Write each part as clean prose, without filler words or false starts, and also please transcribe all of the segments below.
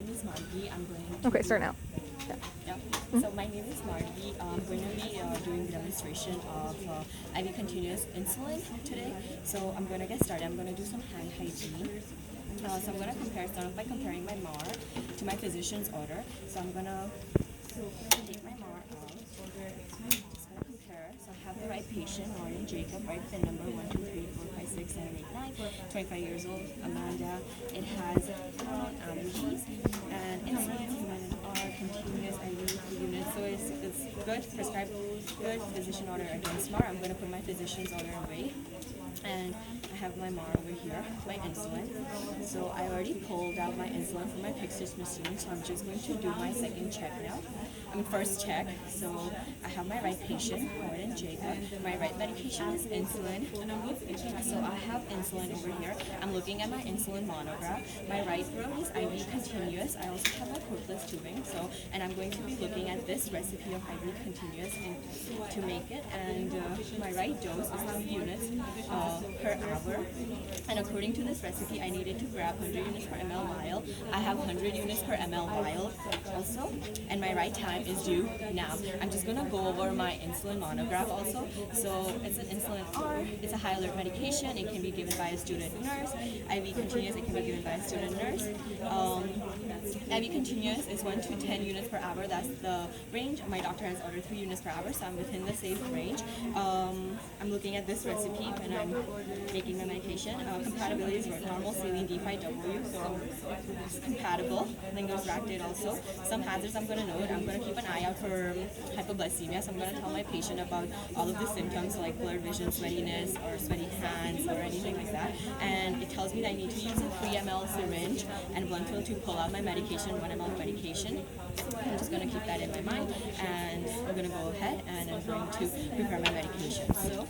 name is Margie. I'm going to Okay, start now. yeah. So my name is Margie. I'm going to be doing the demonstration of IV continuous insulin today. So I'm going to get started. I'm going to do some hand hygiene. So I'm going to start off by comparing my MAR to my physician's order. So I'm going to take my MAR out. Just going to compare. So I have the right patient, Lauren Jacob, right pin number 1, 2, 3, 4, 5, 6, 7, 8, 9, 25 years old, Amanda. It has allergies and insulin, human are continuous IV units. So it's good, prescribed, good physician order against MAR. I'm going to put my physician's order away. And I have my MAR over here, my insulin. So I already pulled out my insulin from my Pixar's machine, so I'm just going to do my second check now. First check. So I have my right patient, Gordon Jacob. My right medication is insulin. So I have insulin over here. I'm looking at my insulin monograph. My right row is IV continuous. I also have my portless tubing. So, and I'm going to be looking at this recipe of IV continuous and to make it. And my right dose is 3 units per hour. And according to this recipe, I needed to grab 100 units per ml vial. I have 100 units per ml vial also. And my right time is due now. I'm just going to go over my insulin monograph also. So it's an insulin R. It's a high alert medication. It can be given by a student nurse. IV continuous, it can be given by a student nurse. IV continuous is 1 to 10 units per hour. That's the range. My doctor has ordered 3 units per hour, so I'm within the safe range. I'm looking at this recipe when I'm making my medication. Compatibility is normal saline D5W, so it's compatible. Lingers racted also. Some hazards I'm going to note. I'm going to keep an eye out for hypoglycemia, so I'm going to tell my patient about all of the symptoms like blurred vision, sweatiness, or sweaty hands, or anything like that. And it tells me that I need to use a 3 ml syringe and blunt fill to pull out my medication, 1 ml medication. I'm just going to keep that in my mind, and I'm going to go ahead and I'm going to prepare my medication. So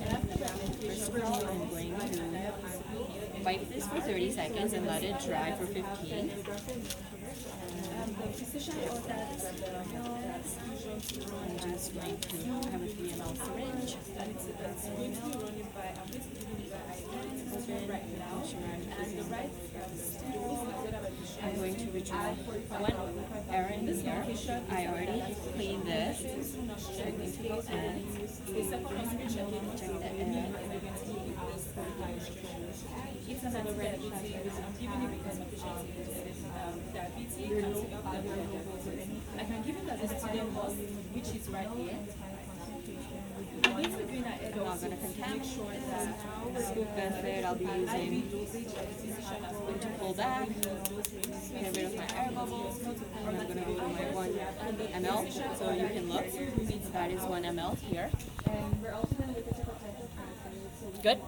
first of all, I'm going to wipe this for 30 seconds and let it dry for 15. I'm just going to have a 3 ml syringe. I'm going to withdraw 1 errand here. I already cleaned this. So I'm going to go and check the errand. I can give it as a student bus, which is right here. I'm not going to contaminate the scoop method. I'll be using to pull back, get rid of my air bubbles. I'm going to go to my 1 ml, so you can look. That is 1 ml here. Good?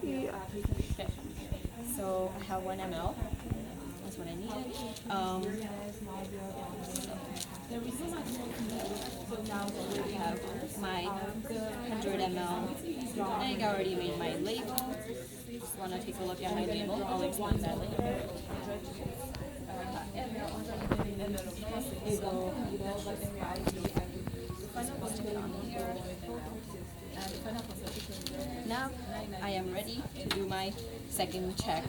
Yeah. Okay. So I have 1 ml. That's what I needed. I have my 100 ml egg. I already made my label. Just want to take a look at my label. I'll explain that later. So stick it on here. Now I am ready to do my second check.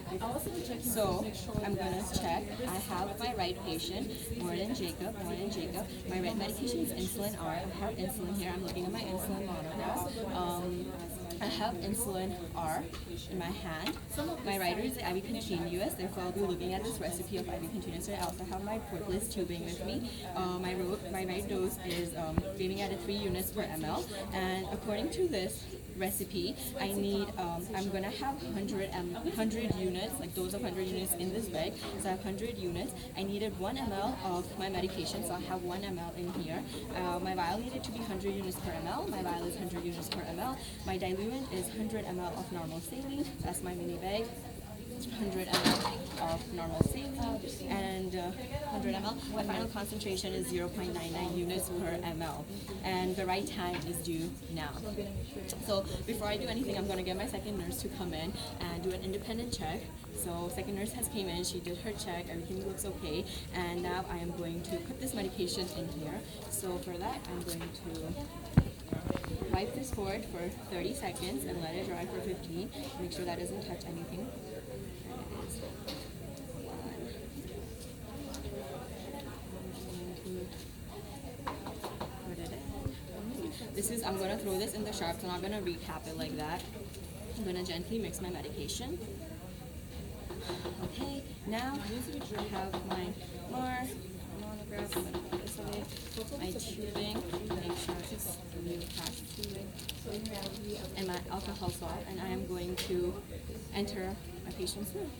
So I'm going to check. I have my right patient, Gordon Jacob. My right medication is insulin R. I have insulin here. I'm looking at my insulin monograph. I have insulin R in my hand. My writer is IV continuous, therefore I'll be looking at this recipe of IV continuous. I also have my portless tubing with me. My right dose is giving at 3 units per ml, and according to this recipe, I need, I'm going to have 100 units, like dose of 100 units in this bag. So I have 100 units. I needed 1 ml of my medication, so I have 1 ml in here. My vial needed to be 100 units per ml. My vial is 100 units per ml. My diluent is 100 ml of normal saline. That's my mini bag. 100 ml of normal saline and 100 ml. My final concentration is 0.99 units per ml, and the right time is due now. So before I do anything, I'm going to get my second nurse to come in and do an independent check. So second nurse has came in, she did her check, everything looks okay, and now I am going to put this medication in here. So for that, I'm going to wipe this forward for 30 seconds and let it dry for 15. Make sure that doesn't touch anything. I'm gonna throw this in the sharp, so I'm not gonna recap it like that. I'm gonna gently mix my medication. Okay, now I have my NURS. I'm gonna put this away. My tubing, make sure it's new patch tubing, and my alcohol swab, and I am going to enter my patient's room.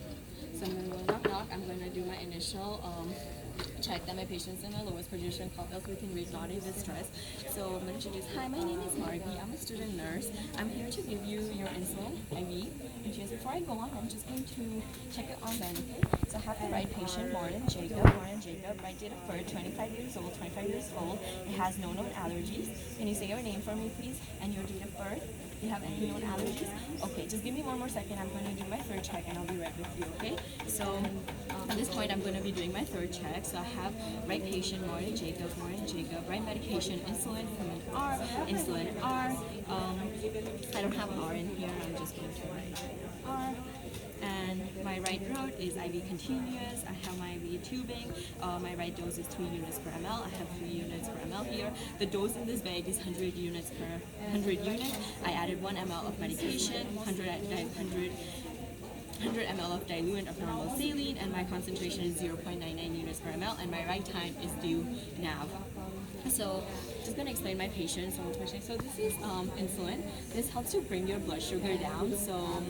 So I'm going to go knock knock. I'm going to do my initial check that my patient's in the lowest position, called else we can read naughty distress. So I'm going to introduce, hi, my name is Margie. I'm a student nurse. I'm here to give you your insulin IV. And she says, before I go on, I'm just going to check it on benefit. So I have the right patient, Martin Jacob. Right date of birth, 25 years old. It has no known allergies. Can you say your name for me, please? And your date of birth? Do you have any known allergies? Okay, just give me one more second. I'm going to do my third check and I'll be right with you, okay? So at this point, I'm going to be doing my third check. So I have right patient, Martin Jacob, right medication, insulin, insulin R. I don't have an R in here. I'm just going to write R. And my right route is IV continuous. I have my IV tubing. My right dose is 3 units per ml. I have 3 units per ml here. The dose in this bag is 100 units per 100 units. I added 1 ml of medication, 100 ml of diluent of normal saline, and my concentration is 0.99 units per ml, and my right time is due now. So just going to explain my patient. So this is insulin. This helps to bring your blood sugar down. So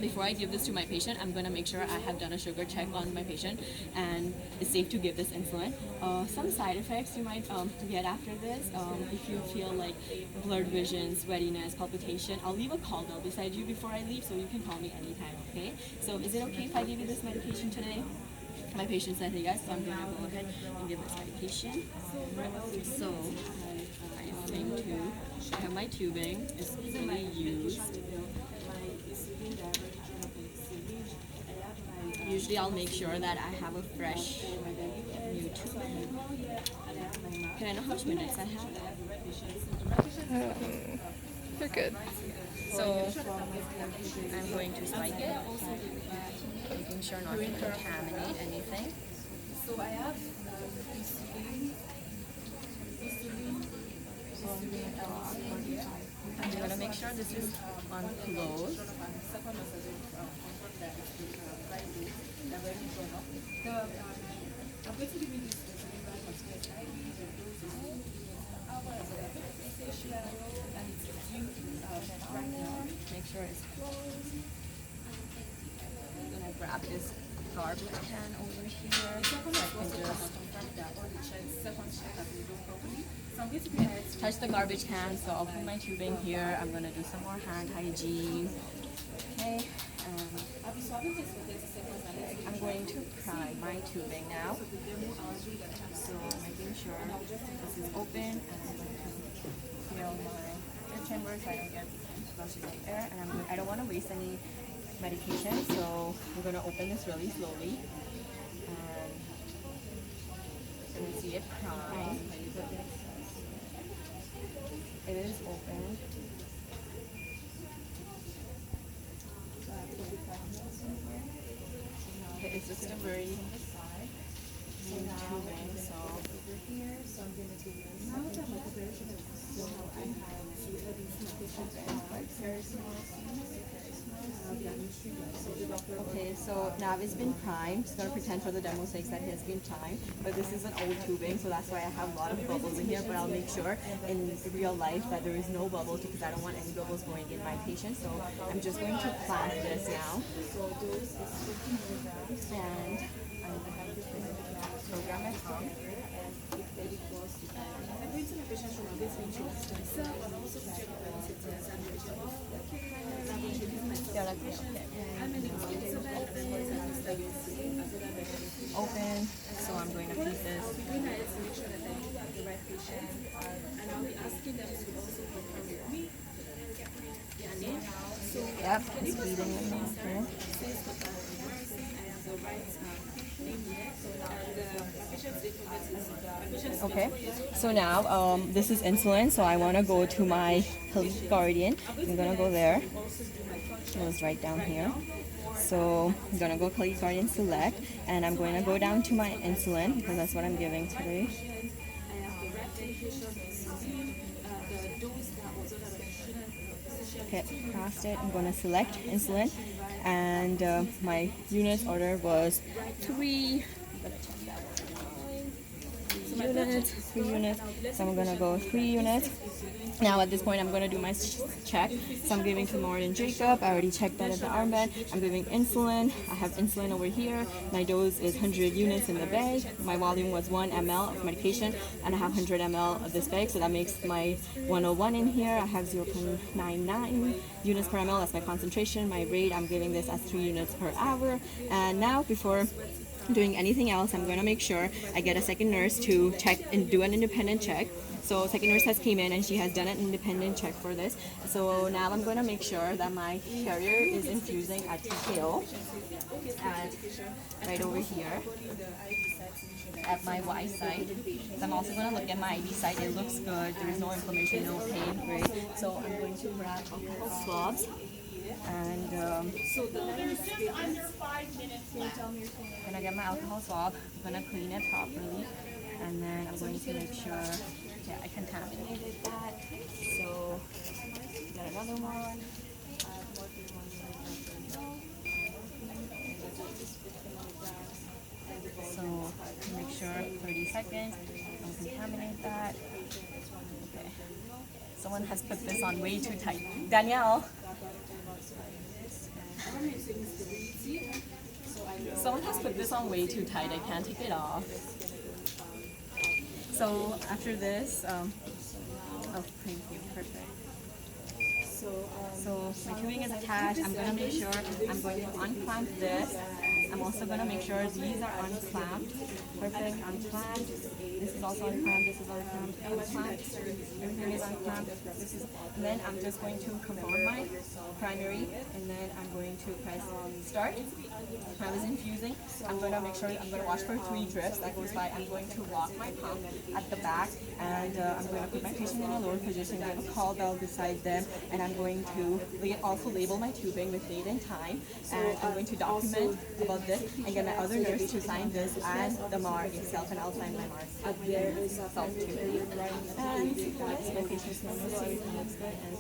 before I give this to my patient, I'm going to make sure I have done a sugar check on my patient and it's safe to give this insulin. Some side effects you might get after this, if you feel like blurred vision, sweatiness, palpitation, I'll leave a call bell beside you before I leave so you can call me anytime, okay? So is it okay if I give you this medication today? My patient said yes, so I'm going to go ahead and give this medication. So I am going to have my tubing. It's fully used. Usually I'll make sure that I have a fresh new tubing. Can I know how much minutes I have? You're good. So I'm going to spike it, making sure not to contaminate anything. So I have I'm going to make sure this is unclosed. I'm going to give you this right now. Make sure it's closed. I'm going to grab this garbage can over here so I can just touch the garbage can. So I'll put my tubing here. I'm going to do some more hand hygiene. Okay. I'm going to prime my tubing now. So making sure this is open, and I'm going to feel my air chamber so I don't get flushes of air. And I don't want to waste any medication, so we're going to open this really slowly. And you can see it prime. It is open. Okay, it's just a very smooth tubing, so over here, so I'm going to do this. So I have very small. Okay, so now it's been primed. Just gonna pretend for the demo's sake that it has been primed, but this is an old tubing, so that's why I have a lot of bubbles in here, but I'll make sure in real life that there is no bubbles because I don't want any bubbles going in my patient. So I'm just going to plant this now. And I'm going to have this program at home. Yeah, that's okay. Open, so I'm going to piece this. Yep, it's feeding in here. Okay, so now this is insulin, so I want to go to my Health Guardian. I'm gonna go there. It was right down here. So I'm gonna go Health Guardian Select, and I'm going to go down to my insulin because that's what I'm giving today. Okay, crossed it. I'm gonna select insulin, and my units order was 3 units. So I'm gonna go 3 units. Now at this point I'm gonna do my check. So I'm giving to Lauren and Jacob. I already checked that at the armband. I'm giving insulin. I have insulin over here. My dose is 100 units in the bag. My volume was 1 ml of medication, and I have 100 ml of this bag, so that makes my 101 in here. I have 0.99 units per ml. That's my concentration. My rate, I'm giving this as 3 units per hour. And now, before doing anything else, I'm gonna make sure I get a second nurse to check and do an independent check. So second nurse has came in and she has done an independent check for this. So now I'm gonna make sure that my carrier is infusing at TKO, at right over here at my Y site. So I'm also gonna look at my IV site. It looks good. There is no inflammation, no pain. Great. So I'm going to grab alcohol swabs. And gonna get my alcohol swab. I'm gonna clean it properly, and then I'm going to make sure I contaminated that. So get another one. So make sure 30 seconds. Don't contaminate that. Okay. Someone has put this on way too tight. Danielle. Someone has put this on way too tight. I can't take it off. So after this, oh, thank you, perfect. So my tubing is attached. I'm gonna make sure I'm going to unclamp this. I'm also gonna make sure these are unclamped. Perfect, unclamped. This is also unclamped. This is unclamped. Unclamped. Everything is unclamped. And then I'm just going to confirm my primary, and then I'm going to press start. I was infusing. I'm going to make sure I'm going to watch for 3 drips that goes by. I'm going to lock my pump at the back, and I'm going to put my patient in a lower position, get a call bell beside them, and I'm going to also label my tubing with date and time, and I'm going to document about this and get my other nurse to sign this and the MAR itself, and I'll sign my MAR self too. And that's my patient's number. Looks good, and